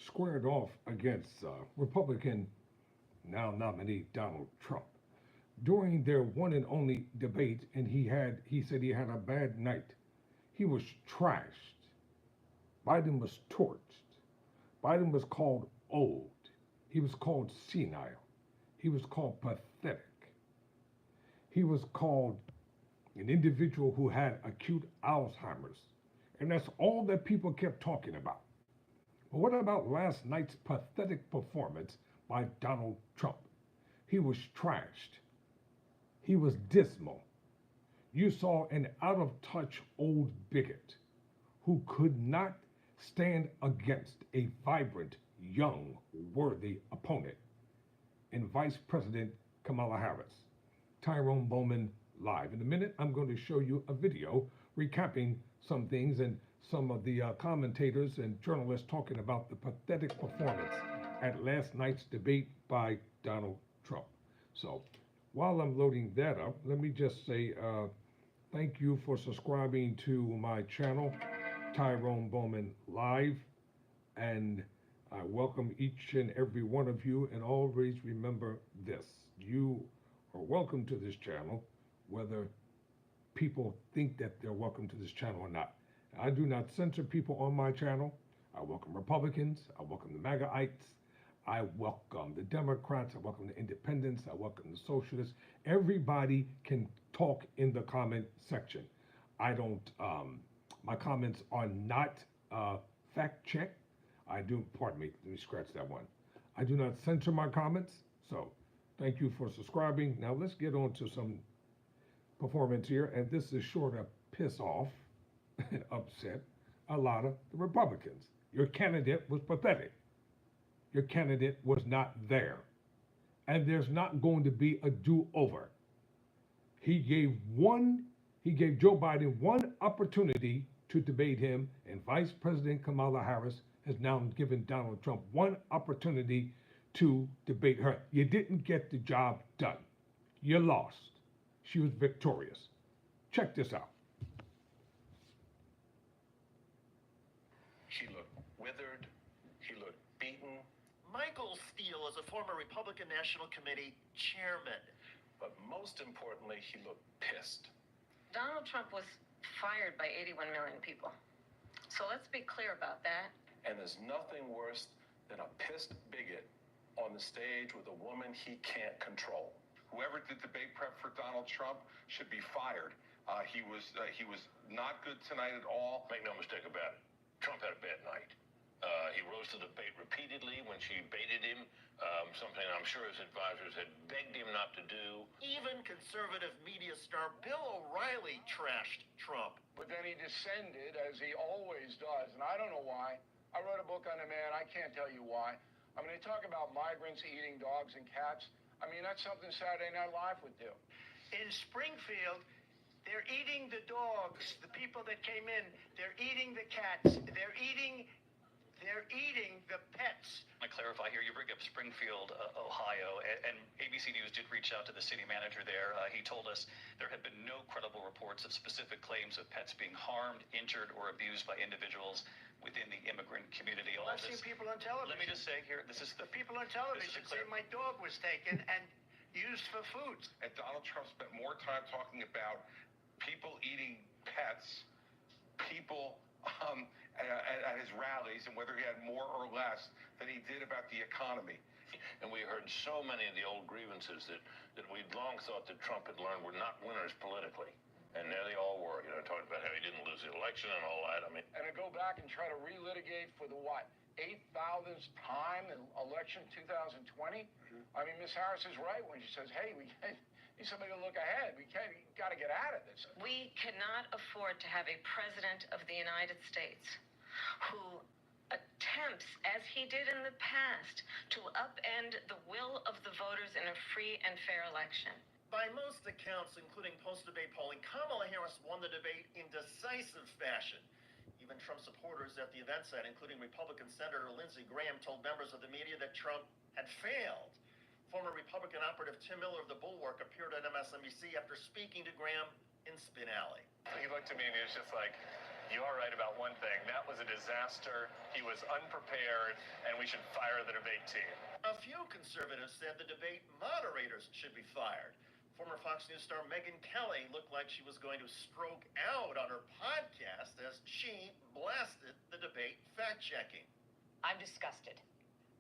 squared off against Republican now nominee Donald Trump during their one and only debate, and he said he had a bad night. He was trashed. Biden was torched. Biden was called old. He was called senile. He was called pathetic. He was called an individual who had acute Alzheimer's. And that's all that people kept talking about. But what about last night's pathetic performance by Donald Trump? He was trashed. He was dismal. You saw an out of touch old bigot who could not stand against a vibrant, young, worthy opponent in Vice President Kamala Harris. Tyrone Bowman live. In a minute, I'm going to show you a video recapping some things and some of the commentators and journalists talking about the pathetic performance at last night's debate by Donald Trump. So while I'm loading that up, let me just say thank you for subscribing to my channel, Tyrone Bowman Live, and I welcome each and every one of you, and always remember this: you are welcome to this channel, whether people think that they're welcome to this channel or not. I do not censor people on my channel. I welcome Republicans, I welcome the MAGAites, I welcome the Democrats, I welcome the independents, I welcome the socialists. Everybody can talk in the comment section. I don't, my comments are not fact checked. Pardon me, let me scratch that one. I do not censor my comments, so thank you for subscribing. Now let's get on to some performance here, and this is sure to piss off and upset a lot of the Republicans. Your candidate was pathetic. Your candidate was not there. And there's not going to be a do-over. He gave Joe Biden one opportunity to debate him, and Vice President Kamala Harris has now given Donald Trump one opportunity to debate her. You didn't get the job done. You lost. She was victorious. Check this out. She looked withered. She looked beaten. Michael Steele is a former Republican National Committee chairman. But most importantly, he looked pissed. Donald Trump was fired by 81 million people. So let's be clear about that. And there's nothing worse than a pissed bigot on the stage with a woman he can't control. Whoever did debate prep for Donald Trump should be fired. He was not good tonight at all. Make no mistake about it. Trump had a bad night. He rose to the bait repeatedly when she baited him, something I'm sure his advisors had begged him not to do. Even conservative media star Bill O'Reilly trashed Trump. But then he descended, as he always does, and I don't know why. I wrote a book on the man. I can't tell you why. I mean, they talk about migrants eating dogs and cats. I mean, that's something Saturday Night Live would do. In Springfield, they're eating the dogs. The people that came in, they're eating the cats. They're eating the pets. I clarify here, you bring up Springfield, Ohio, and ABC News did reach out to the city manager there. He told us there had been no credible reports of specific claims of pets being harmed, injured, or abused by individuals within the immigrant community. I've seen people on television. Let me just say here, this is the people on television say my dog was taken and used for food. And Donald Trump spent more time talking about people eating pets, people at his rallies, and whether he had more or less than he did about the economy. And we heard so many of the old grievances that we'd long thought that Trump had learned were not winners politically. And there they all were, talking about how he didn't lose the election and all that. I mean, and to go back and try to relitigate for the 8,000th time in election 2020? I mean, Ms. Harris is right when she says, hey, we need somebody to look ahead. We got to get out of this. We cannot afford to have a president of the United States who attempts, as he did in the past, to upend the will of the voters in a free and fair election. By most accounts, including post-debate polling, Kamala Harris won the debate in decisive fashion. Even Trump supporters at the event site, including Republican Senator Lindsey Graham, told members of the media that Trump had failed. Former Republican operative Tim Miller of the Bulwark appeared on MSNBC after speaking to Graham in Spin Alley. he looked at me and he was just like, You are right about one thing. That was a disaster. He was unprepared, and we should fire the debate team. A few conservatives said the debate moderators should be fired. Former Fox News star Megyn Kelly looked like she was going to stroke out on her podcast as she blasted the debate fact-checking. I'm disgusted.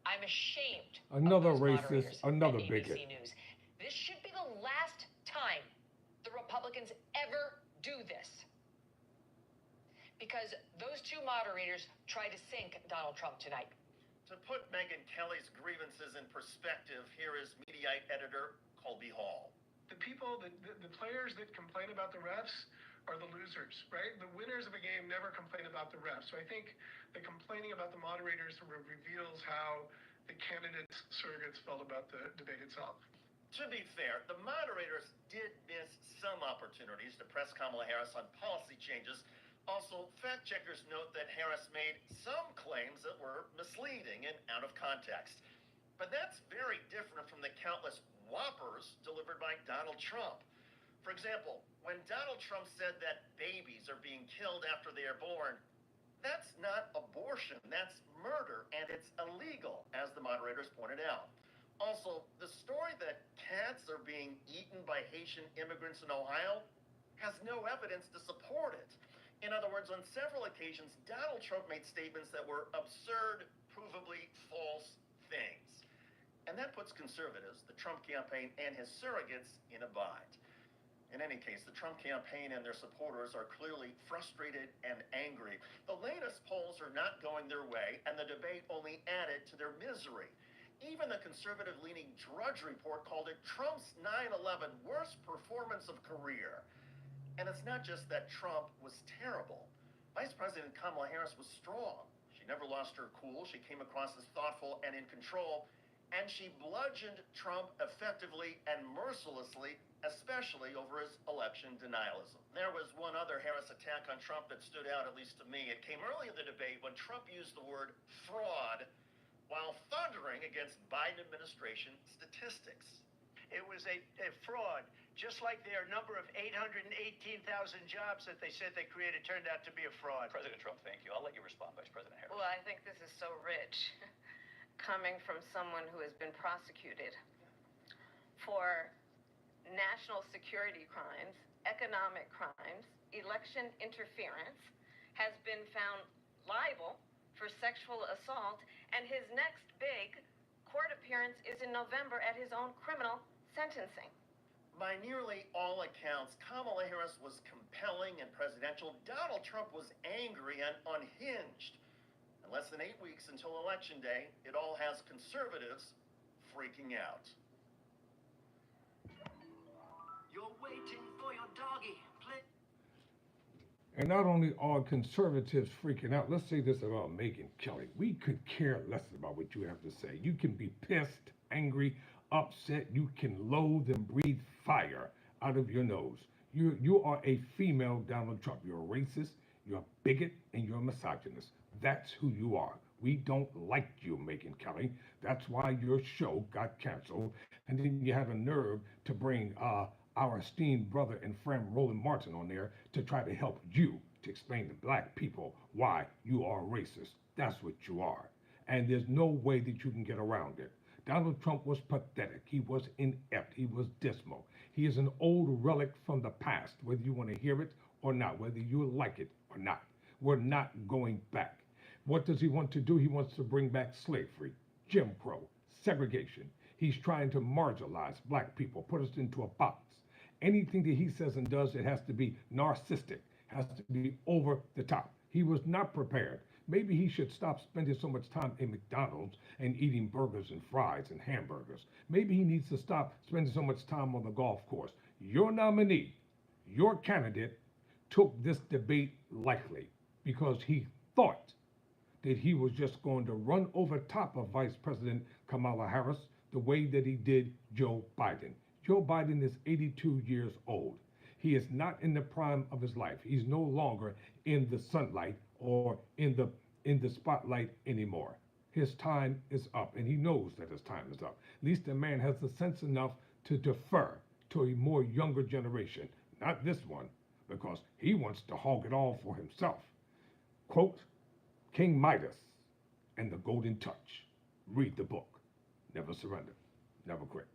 I'm ashamed. Another of those racist, moderators another at bigot. ABC News. This should be the last time the Republicans ever do this. Because those two moderators tried to sink Donald Trump tonight. To put Megyn Kelly's grievances in perspective, here is Mediaite editor Colby Hall. The people, the players that complain about the refs are the losers, right? The winners of a game never complain about the refs. So I think the complaining about the moderators reveals how the candidates' surrogates felt about the debate itself. To be fair, the moderators did miss some opportunities to press Kamala Harris on policy changes. Also, fact-checkers note that Harris made some claims that were misleading and out of context. But that's very different from the countless whoppers delivered by Donald Trump. For example, when Donald Trump said that babies are being killed after they are born, that's not abortion, that's murder, and it's illegal, as the moderators pointed out. Also, the story that cats are being eaten by Haitian immigrants in Ohio has no evidence to support it. In other words, on several occasions, Donald Trump made statements that were absurd, provably false things. And that puts conservatives, the Trump campaign, and his surrogates in a bind. In any case, the Trump campaign and their supporters are clearly frustrated and angry. The latest polls are not going their way, and the debate only added to their misery. Even the conservative-leaning Drudge Report called it Trump's 9/11 worst performance of career. And it's not just that Trump was terrible. Vice President Kamala Harris was strong. She never lost her cool. She came across as thoughtful and in control. And she bludgeoned Trump effectively and mercilessly, especially over his election denialism. There was one other Harris attack on Trump that stood out, at least to me. It came early in the debate when Trump used the word fraud while thundering against Biden administration statistics. It was a fraud, just like their number of 818,000 jobs that they said they created turned out to be a fraud. President Trump, thank you. I'll let you respond, Vice President Harris. Well, I think this is so rich, coming from someone who has been prosecuted for national security crimes, economic crimes, election interference, has been found liable for sexual assault, and his next big court appearance is in November at his own criminal sentencing. By nearly all accounts, Kamala Harris was compelling and presidential. Donald Trump was angry and unhinged. In less than 8 weeks until Election Day, it all has conservatives freaking out. You're waiting for your doggy. And not only are conservatives freaking out, let's say this about Megyn Kelly. We could care less about what you have to say. You can be pissed, angry, upset. You can loathe and breathe fire out of your nose. You are a female Donald Trump. You're a racist, you're a bigot, and you're a misogynist. That's who you are. We don't like you, Megyn Kelly. That's why your show got canceled. And then you have a nerve to bring our esteemed brother and friend Roland Martin on there to try to help you to explain to black people why you are racist. That's what you are. And there's no way that you can get around it. Donald Trump was pathetic. He was inept. He was dismal. He is an old relic from the past, whether you want to hear it or not, whether you like it or not. We're not going back. What does he want to do? He wants to bring back slavery, Jim Crow, segregation. He's trying to marginalize black people, put us into a box. Anything that he says and does, it has to be narcissistic, has to be over the top. He was not prepared. Maybe he should stop spending so much time in McDonald's and eating burgers and fries and hamburgers. Maybe he needs to stop spending so much time on the golf course. Your nominee, your candidate, took this debate lightly because he thought that he was just going to run over top of Vice President Kamala Harris the way that he did Joe Biden. Joe Biden is 82 years old. He is not in the prime of his life. He's no longer in the sunlight or in the spotlight anymore. His time is up, and he knows that his time is up. At least the man has the sense enough to defer to a more younger generation, not this one, because he wants to hog it all for himself. Quote, King Midas and the Golden Touch. Read the book. Never surrender. Never quit.